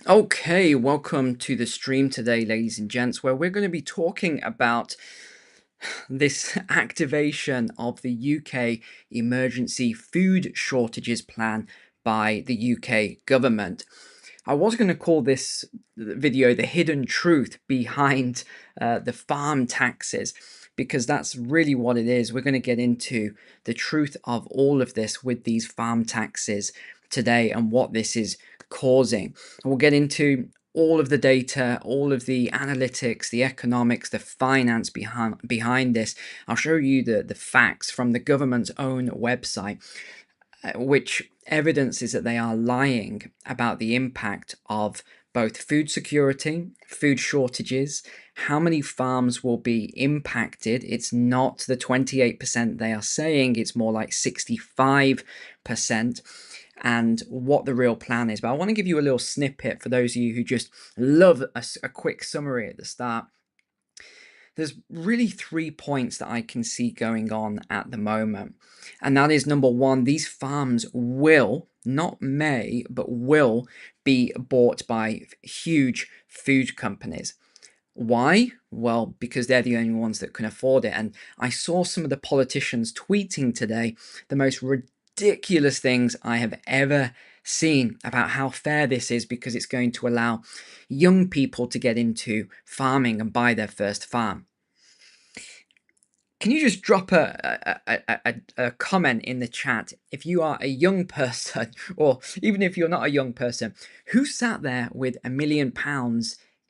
Okay, welcome to the stream today, ladies and gents, where we're going to be talking about this activation of the UK Emergency Food Shortages Plan by the UK government. I was going to call this video the hidden truth behind the farm taxes, because that's really what it is. We're going to get into the truth of all of this with these farm taxes today and what this is causing. We'll get into all of the data, all of the analytics, the economics, the finance behind this. I'll show you the facts from the government's own website, which evidences that they are lying about the impact of both food security, food shortages, how many farms will be impacted. It's not the 28% they are saying, it's more like 65%, and what the real plan is. But I want to give you a little snippet for those of you who just love a quick summary at the start. There's really 3 points that I can see going on at the moment. And that is, number one, these farms will, not may, but will be bought by huge food companies. Why? Well, because they're the only ones that can afford it. And I saw some of the politicians tweeting today the most ridiculous things I have ever seen about how fair this is, because it's going to allow young people to get into farming and buy their first farm. Can you just drop a comment in the chat if you are a young person, or even if you're not a young person, who sat there with £1 million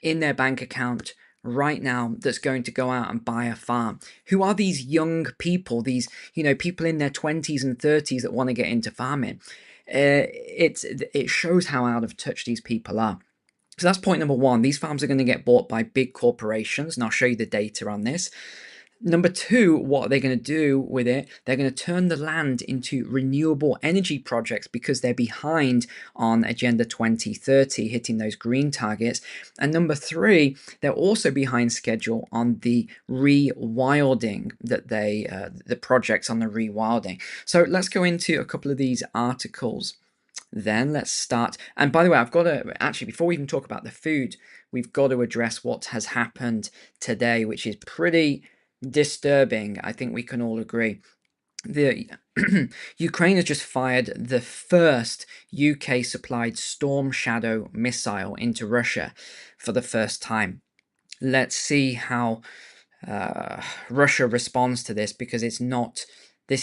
in their bank account right now that's going to go out and buy a farm? Who are these young people, these people in their 20s and 30s that want to get into farming? It shows how out of touch these people are. So that's point number one. These farms are going to get bought by big corporations, and I'll show you the data on this. Number two, what are they going to do with it? They're going to turn the land into renewable energy projects because they're behind on Agenda 2030, hitting those green targets. And number three, they're also behind schedule on the rewilding the projects on the rewilding. So let's go into a couple of these articles. Then let's start. And by the way, I've got to actually, before we even talk about the food, we've got to address what has happened today, which is pretty disturbing. I think we can all agree. The Ukraine has just fired the first UK supplied Storm Shadow missile into Russia for the first time. Let's see how Russia responds to this, because this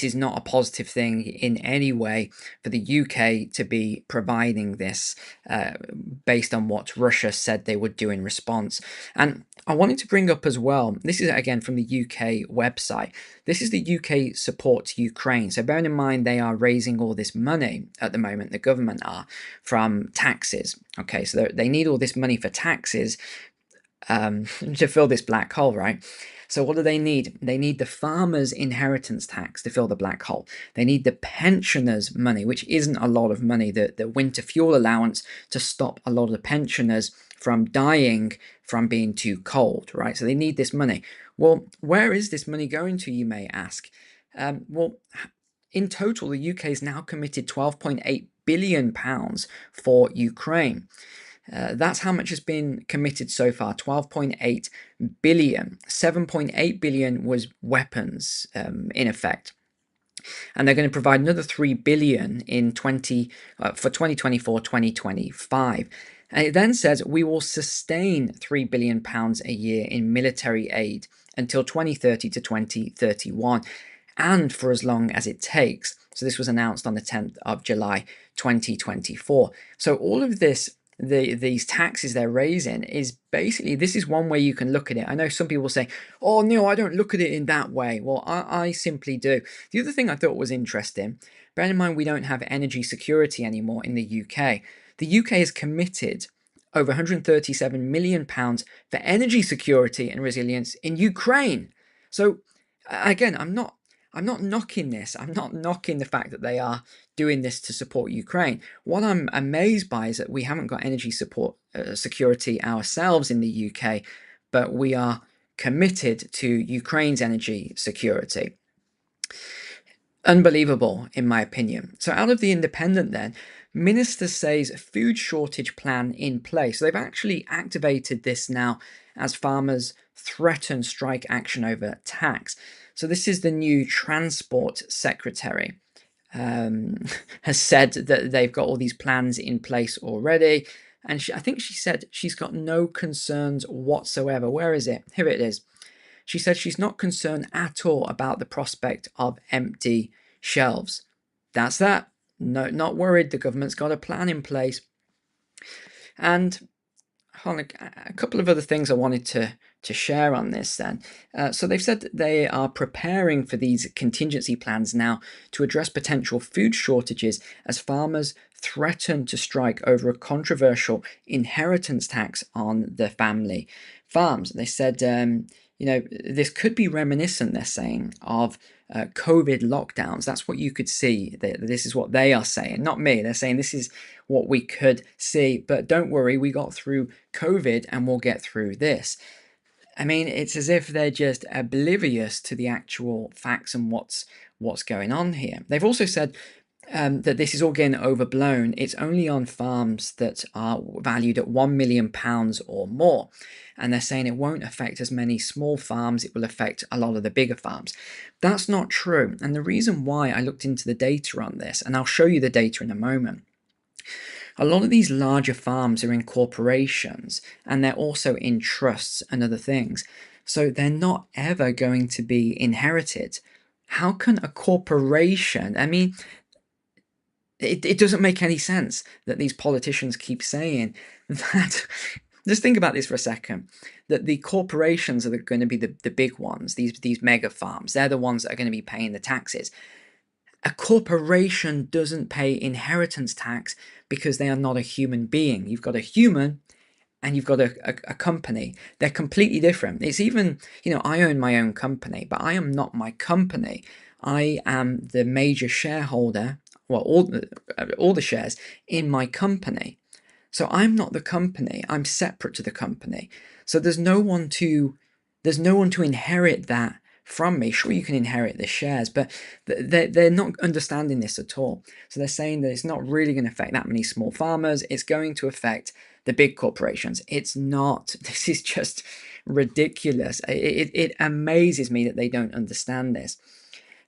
is not a positive thing in any way for the UK to be providing this based on what Russia said they would do in response. And I wanted to bring up as well, this is again from the UK website, this is the UK support to Ukraine. So bearing in mind they are raising all this money at the moment, the government are, from taxes. Okay, so they need all this money for taxes to fill this black hole, right? So what do they need? They need the farmers' inheritance tax to fill the black hole. They need the pensioners' money, which isn't a lot of money, the winter fuel allowance to stop a lot of the pensioners from dying from being too cold, right? So they need this money. Well, where is this money going to, you may ask? Well, in total, the UK has now committed £12.8 billion for Ukraine. That's how much has been committed so far, 12.8 billion. 7.8 billion was weapons, in effect. And they're going to provide another 3 billion in for 2024-2025. And it then says we will sustain £3 billion a year in military aid until 2030 to 2031, and for as long as it takes. So this was announced on the 10th of July 2024. So all of this, these taxes they're raising, is basically, this is one way you can look at it. I know some people say, oh no, I don't look at it in that way. Well, I simply do. The other thing I thought was interesting, bear in mind we don't have energy security anymore in the UK. The UK has committed over £137 million for energy security and resilience in Ukraine. So again, I'm not knocking this. I'm not knocking the fact that they are doing this to support Ukraine. What I'm amazed by is that we haven't got energy security ourselves in the UK, but we are committed to Ukraine's energy security. Unbelievable, in my opinion. So out of the Independent then, Minister says food shortage plan in place. So they've actually activated this now as farmers threaten strike action over tax. So this is the new Transport Secretary. Has said that they've got all these plans in place already. And I think she said she's got no concerns whatsoever. Where is it? Here it is. She said she's not concerned at all about the prospect of empty shelves. That's that. No, not worried. The government's got a plan in place. And a couple of other things I wanted to share on this then. So they've said that they are preparing for these contingency plans now to address potential food shortages as farmers threaten to strike over a controversial inheritance tax on the family farms. They said, this could be reminiscent, they're saying, of COVID lockdowns. That's what you could see. This is what they are saying, not me. They're saying this is what we could see. But don't worry, we got through COVID and we'll get through this. I mean, it's as if they're just oblivious to the actual facts and what's going on here. They've also said that this is all getting overblown. It's only on farms that are valued at £1 million or more. And they're saying it won't affect as many small farms, it will affect a lot of the bigger farms. That's not true. And the reason why I looked into the data on this, and I'll show you the data in a moment, a lot of these larger farms are in corporations and they're also in trusts and other things. So they're not ever going to be inherited. How can a corporation, I mean, it doesn't make any sense that these politicians keep saying that. Just think about this for a second, that the corporations are going to be the big ones, these mega farms. They're the ones that are going to be paying the taxes. A corporation doesn't pay inheritance tax because they are not a human being. You've got a human and you've got a company. They're completely different. It's even, I own my own company, but I am not my company. I am the major shareholder, well, all the shares in my company. So I'm not the company. I'm separate to the company. So there's no one to inherit that from me. Sure, you can inherit the shares, but they're not understanding this at all. So they're saying that it's not really going to affect that many small farmers. It's going to affect the big corporations. It's not. This is just ridiculous. It amazes me that they don't understand this.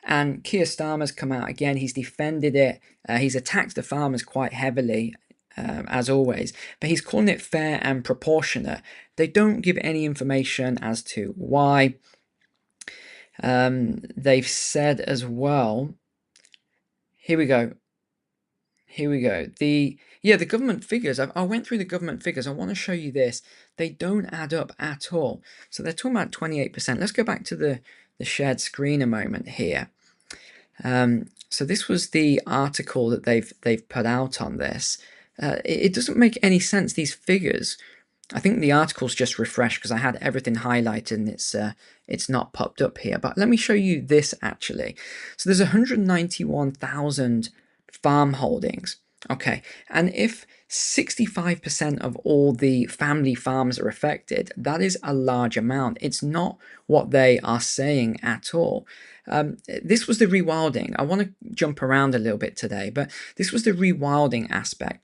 And Keir Starmer's come out again. He's defended it. He's attacked the farmers quite heavily, as always, but he's calling it fair and proportionate. They don't give any information as to why. They've said as well, here we go. The government figures, I went through the government figures. I want to show you this. They don't add up at all. So they're talking about 28%. Let's go back to the shared screen a moment here. So this was the article that they've put out on this. It doesn't make any sense, these figures. I think the article's just refreshed because I had everything highlighted and it's not popped up here. But let me show you this actually. So there's 191,000 farm holdings. Okay, and if 65% of all the family farms are affected, that is a large amount. It's not what they are saying at all. This was the rewilding. I want to jump around a little bit today, but this was the rewilding aspect.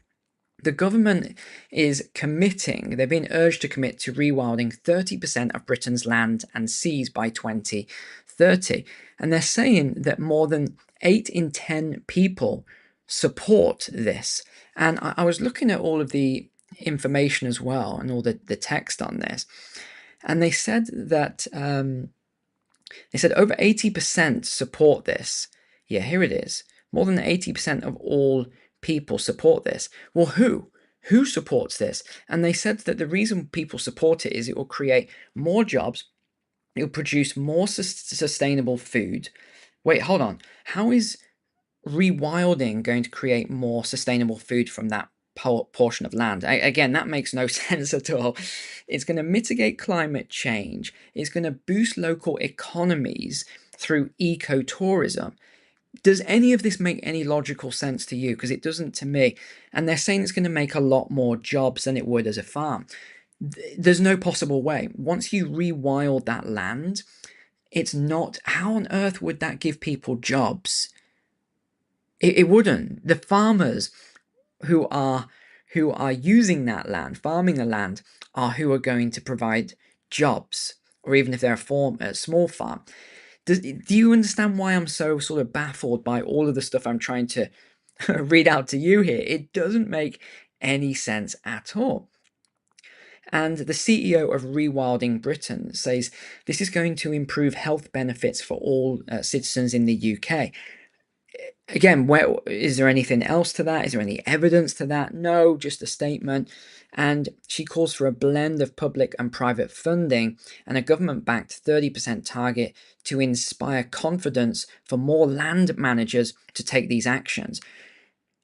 The government is committing, they're being urged to commit to rewilding 30% of Britain's land and seas by 2030. And they're saying that more than 8 in 10 people support this. And I was looking at all of the information as well and all the text on this. And they said that over 80% support this. Yeah, here it is. More than 80% of all people support this. Well, who supports this? And they said that the reason people support it is it will create more jobs, it will produce more sustainable food. Wait, hold on. How is rewilding going to create more sustainable food from that portion of land? Again, that makes no sense at all. It's going to mitigate climate change. It's going to boost local economies through ecotourism. Does any of this make any logical sense to you? Because it doesn't to me. And they're saying it's going to make a lot more jobs than it would as a farm. There's no possible way. Once you rewild that land, it's not. How on earth would that give people jobs? It wouldn't. The farmers who are using that land, farming the land, are who are going to provide jobs, or even if they're a small farm. Do you understand why I'm so sort of baffled by all of the stuff I'm trying to read out to you here? It doesn't make any sense at all. And the CEO of Rewilding Britain says this is going to improve health benefits for all citizens in the UK. Again, is there anything else to that? Is there any evidence to that? No, just a statement. And she calls for a blend of public and private funding and a government-backed 30% target to inspire confidence for more land managers to take these actions.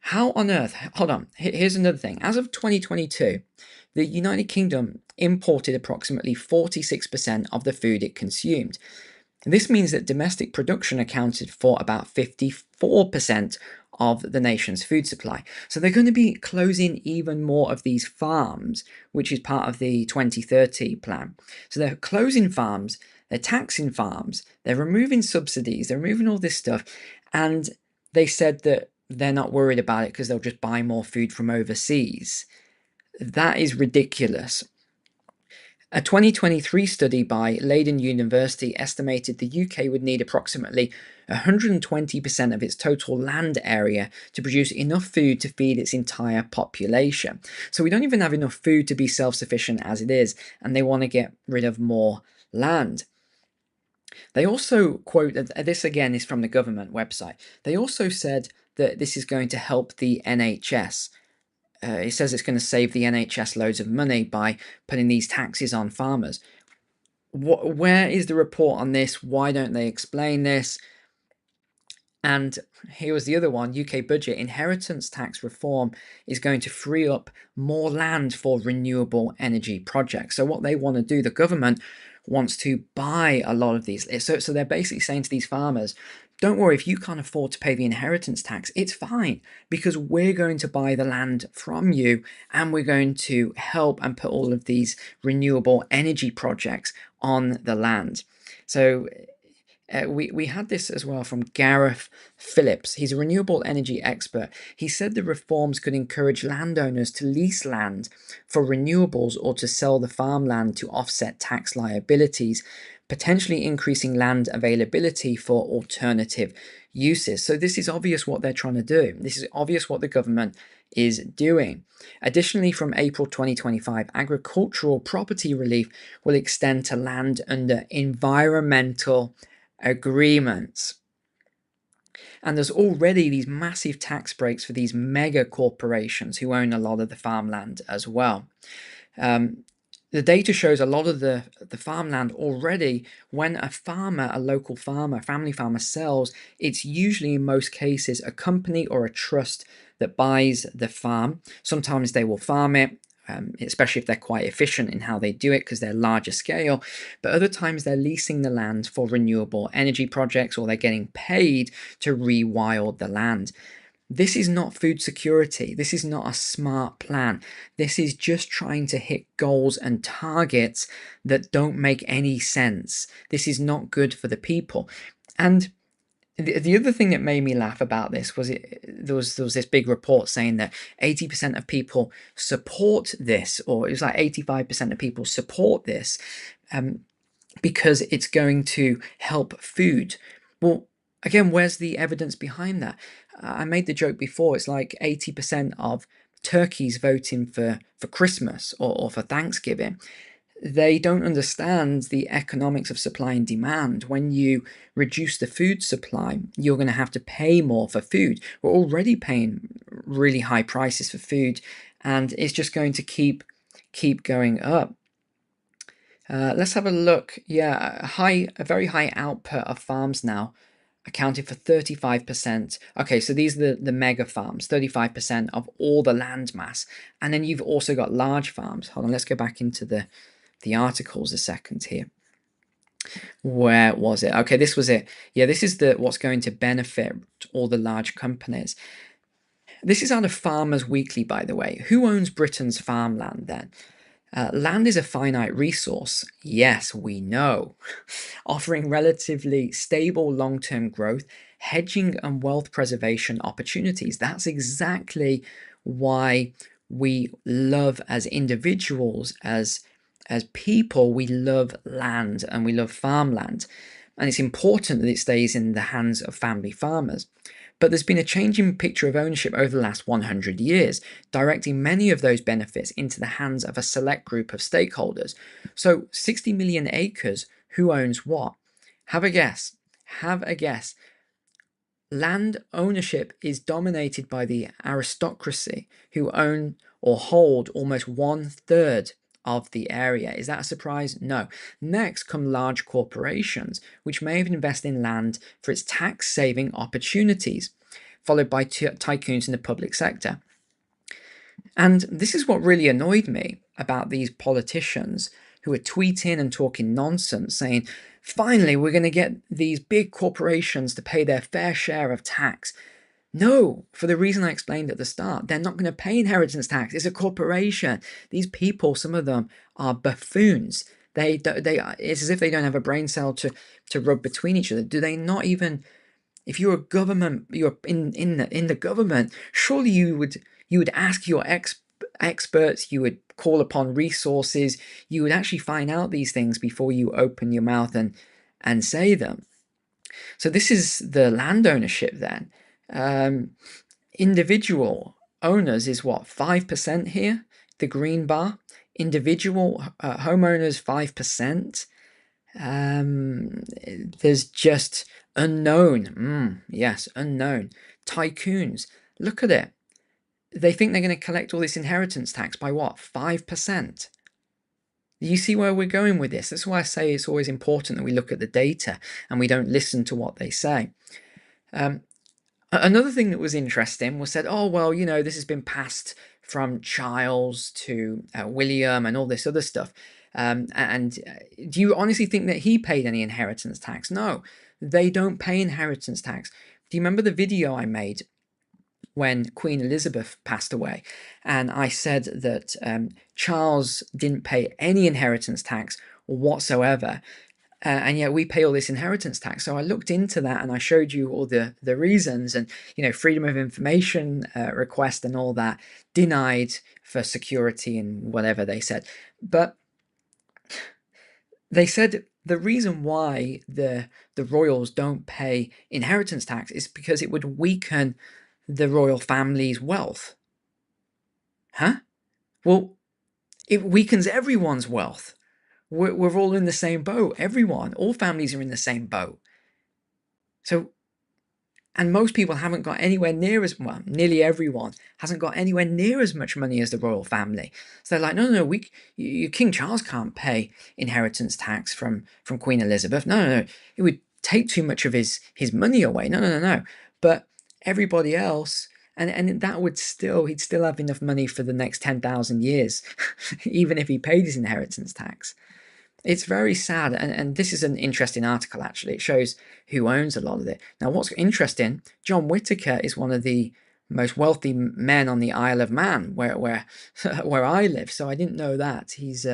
How on earth? Hold on. Here's another thing. As of 2022, the United Kingdom imported approximately 46% of the food it consumed. This means that domestic production accounted for about 54% of the nation's food supply. So they're going to be closing even more of these farms, which is part of the 2030 plan. So they're closing farms, they're taxing farms, they're removing subsidies, they're removing all this stuff. And they said that they're not worried about it because they'll just buy more food from overseas. That is ridiculous. A 2023 study by Leiden University estimated the UK would need approximately 120% of its total land area to produce enough food to feed its entire population. So we don't even have enough food to be self-sufficient as it is, and they want to get rid of more land. They also quote, this again is from the government website, they also said that this is going to help the NHS. It says it's going to save the NHS loads of money by putting these taxes on farmers. Where is the report on this? Why don't they explain this? And here was the other one, UK budget. Inheritance tax reform is going to free up more land for renewable energy projects. So what they want to do, the government wants to buy a lot of these. So they're basically saying to these farmers, don't worry, if you can't afford to pay the inheritance tax, it's fine, because we're going to buy the land from you and we're going to help and put all of these renewable energy projects on the land. So we had this as well from Gareth Phillips. He's a renewable energy expert. He said the reforms could encourage landowners to lease land for renewables or to sell the farmland to offset tax liabilities, potentially increasing land availability for alternative uses. So this is obvious what they're trying to do. This is obvious what the government is doing. Additionally, from April 2025, agricultural property relief will extend to land under environmental agreements. And there's already these massive tax breaks for these mega corporations who own a lot of the farmland as well. The data shows a lot of the farmland already, when a farmer, a local farmer, family farmer sells, it's usually in most cases a company or a trust that buys the farm. Sometimes they will farm it, especially if they're quite efficient in how they do it because they're larger scale. But other times they're leasing the land for renewable energy projects, or they're getting paid to rewild the land. This is not food security. This is not a smart plan. This is just trying to hit goals and targets that don't make any sense. This is not good for the people. And the other thing that made me laugh about this was there was this big report saying that 80% of people support this, or it was like 85% of people support this because it's going to help food. Well, again, where's the evidence behind that? I made the joke before, it's like 80% of turkeys voting for Christmas or for Thanksgiving. They don't understand the economics of supply and demand. When you reduce the food supply, you're going to have to pay more for food. We're already paying really high prices for food, and it's just going to keep going up. Let's have a look. Yeah, a very high output of farms now, accounted for 35%. Okay, so these are the mega farms, 35% of all the land mass. And then you've also got large farms. Hold on, let's go back into the articles a second here. Where was it? Okay, this was it. Yeah, this is what's going to benefit all the large companies. This is out of Farmers Weekly, by the way. Who owns Britain's farmland then? Land is a finite resource, yes, we know, offering relatively stable long-term growth, hedging and wealth preservation opportunities. That's exactly why we love, as individuals, as people, we love land and we love farmland. And it's important that it stays in the hands of family farmers. But there's been a changing picture of ownership over the last 100 years, directing many of those benefits into the hands of a select group of stakeholders. So 60 million acres, who owns what? Have a guess. Have a guess. Land ownership is dominated by the aristocracy, who own or hold almost 1/3 of the area. Is that a surprise? No. Next come large corporations, which may invest in land for its tax-saving opportunities, followed by tycoons in the public sector. And this is what really annoyed me about these politicians who are tweeting and talking nonsense, saying, finally, we're going to get these big corporations to pay their fair share of tax. No, for the reason I explained at the start, they're not going to pay inheritance tax. It's a corporation. These people, some of them, are buffoons. It's as if they don't have a brain cell to rub between each other. Do they not even? If you're a government, you're in the government. Surely you would ask your experts. You would call upon resources. You would actually find out these things before you open your mouth and say them. So this is the land ownership then. Individual owners is what, 5% here, the green bar. Individual homeowners, 5%. There's just unknown. Yes, unknown. Tycoons. Look at it. They think they're going to collect all this inheritance tax by what? 5%. You see where we're going with this? That's why I say it's always important that we look at the data and we don't listen to what they say. Another thing that was interesting was said, oh, well, this has been passed from Charles to William and all this other stuff. And do you honestly think that he paid any inheritance tax? No, they don't pay inheritance tax. Do you remember the video I made when Queen Elizabeth passed away? And I said that Charles didn't pay any inheritance tax whatsoever. And yet we pay all this inheritance tax. So I looked into that and I showed you all the reasons, and freedom of information request and all that, denied for security and whatever they said. But they said the reason why the royals don't pay inheritance tax is because it would weaken the royal family's wealth. Huh? Well, it weakens everyone's wealth. We're all in the same boat. Everyone, all families are in the same boat. So, and most people haven't got anywhere near as, well, nearly everyone hasn't got anywhere near as much money as the royal family. So they're like, no, King Charles can't pay inheritance tax from Queen Elizabeth. No, it would take too much of his money away. No. But everybody else, and that would he'd still have enough money for the next 10,000 years, even if he paid his inheritance tax. It's very sad, and this is an interesting article, actually. It shows who owns a lot of it. Now, what's interesting, John Whittaker is one of the most wealthy men on the Isle of Man, where I live, so I didn't know that. He's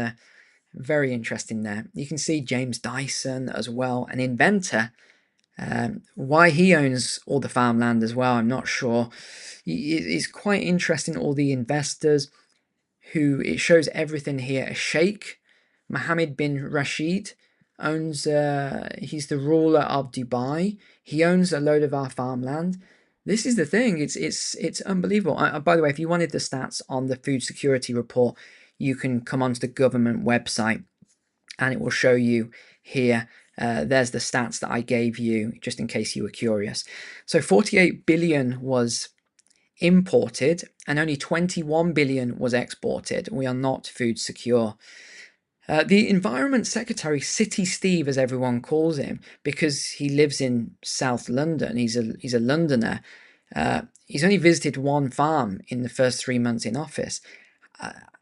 very interesting there. You can see James Dyson as well, an inventor. Why he owns all the farmland as well, I'm not sure. It's quite interesting, all the investors who, it shows everything here. A sheikh, Mohammed bin Rashid, owns, he's the ruler of Dubai. He owns a load of our farmland. This is the thing, it's unbelievable. By the way, if you wanted the stats on the food security report, you can come onto the government website and it will show you here. There's the stats that I gave you, just in case you were curious. So 48 billion was imported and only 21 billion was exported. We are not food secure. The Environment Secretary, City Steve, as everyone calls him, because he lives in South London, he's a Londoner, he's only visited one farm in the first 3 months in office.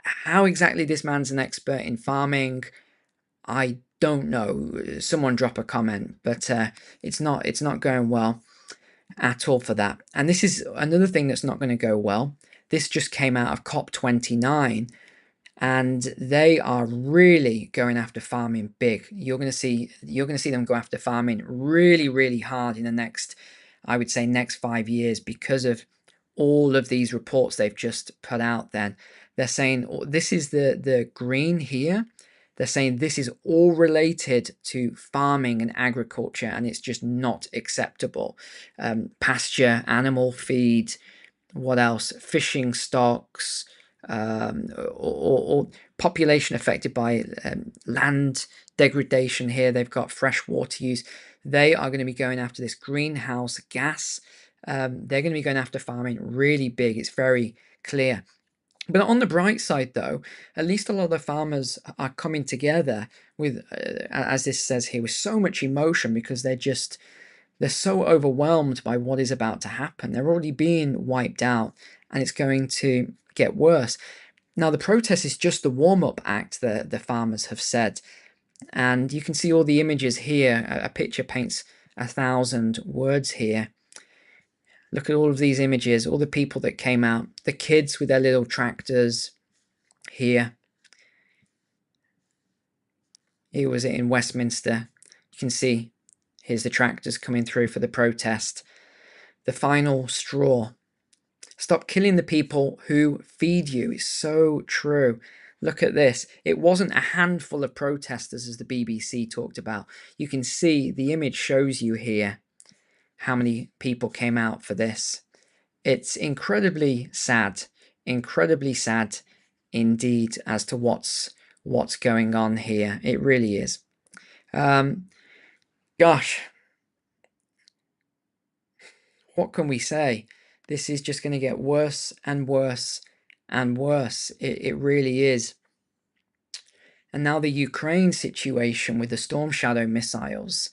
How exactly this man's an expert in farming, I don't know. Someone drop a comment, but it's not going well at all for that. And this is another thing that's not going to go well. This just came out of COP29. And they are really going after farming big. You're going to see them go after farming really, really hard in the next, I would say, next 5 years because of all of these reports they've just put out. Then they're saying this is the green here. They're saying this is all related to farming and agriculture, and it's just not acceptable. Pasture, animal feed, what else? Fishing stocks, or population affected by land degradation here. They've got freshwater use. They are going to be going after this greenhouse gas. They're going to be going after farming really big. It's very clear. But on the bright side, though, at least a lot of the farmers are coming together with, as this says here, with so much emotion because they're so overwhelmed by what is about to happen. They're already being wiped out, and it's going to get worse. Now, the protest is just the warm-up act, the farmers have said. And you can see all the images here. A picture paints 1,000 words here. Look at all of these images, all the people that came out, the kids with their little tractors here. Here was it in Westminster. You can see, here's the tractors coming through for the protest. The final straw. Stop killing the people who feed you. It's so true. Look at this. It wasn't a handful of protesters, as the BBC talked about. You can see the image shows you here how many people came out for this. It's incredibly sad indeed as to what's going on here. It really is. Gosh, what can we say? This is just going to get worse and worse and worse. It really is. And now the Ukraine situation with the Storm Shadow missiles.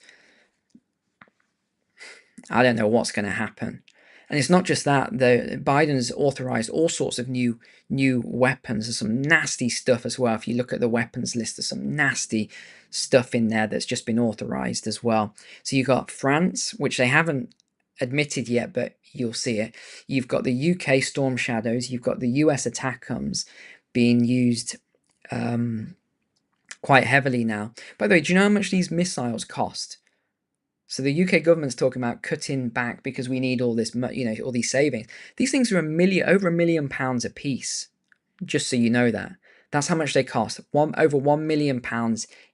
I don't know what's going to happen. And it's not just that. Biden's authorized all sorts of new weapons. There's some nasty stuff as well. If you look at the weapons list, there's some nasty stuff in there that's just been authorized as well. So you've got France, which they haven't admitted yet, but you'll see it. You've got the UK Storm Shadows. You've got the US ATACMS being used quite heavily now. By the way, do you know how much these missiles cost? So the UK government's talking about cutting back because we need all this, all these savings. These things are over £1 million a piece, just so you know that. That's how much they cost, over £1 million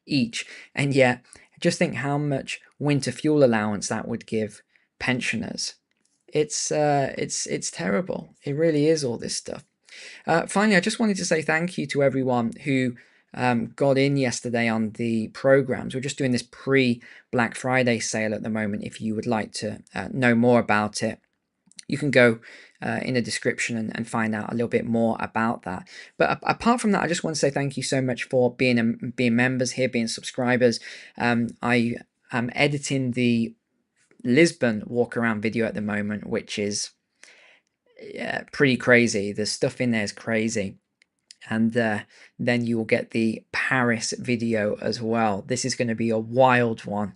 each. And yet, just think how much winter fuel allowance that would give pensioners. It's terrible. It really is, all this stuff. Finally, I just wanted to say thank you to everyone who got in yesterday on the programs. We're just doing this pre-Black Friday sale at the moment. If you would like to know more about it, you can go in the description and find out a little bit more about that. But apart from that, I just want to say thank you so much for being members here, being subscribers. I am editing the Lisbon walk around video at the moment, which is pretty crazy. The stuff in there is crazy. And then you will get the Paris video as well. This is going to be a wild one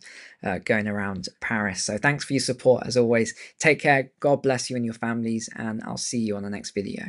going around Paris. So thanks for your support as always. Take care. God bless you and your families, and I'll see you on the next video.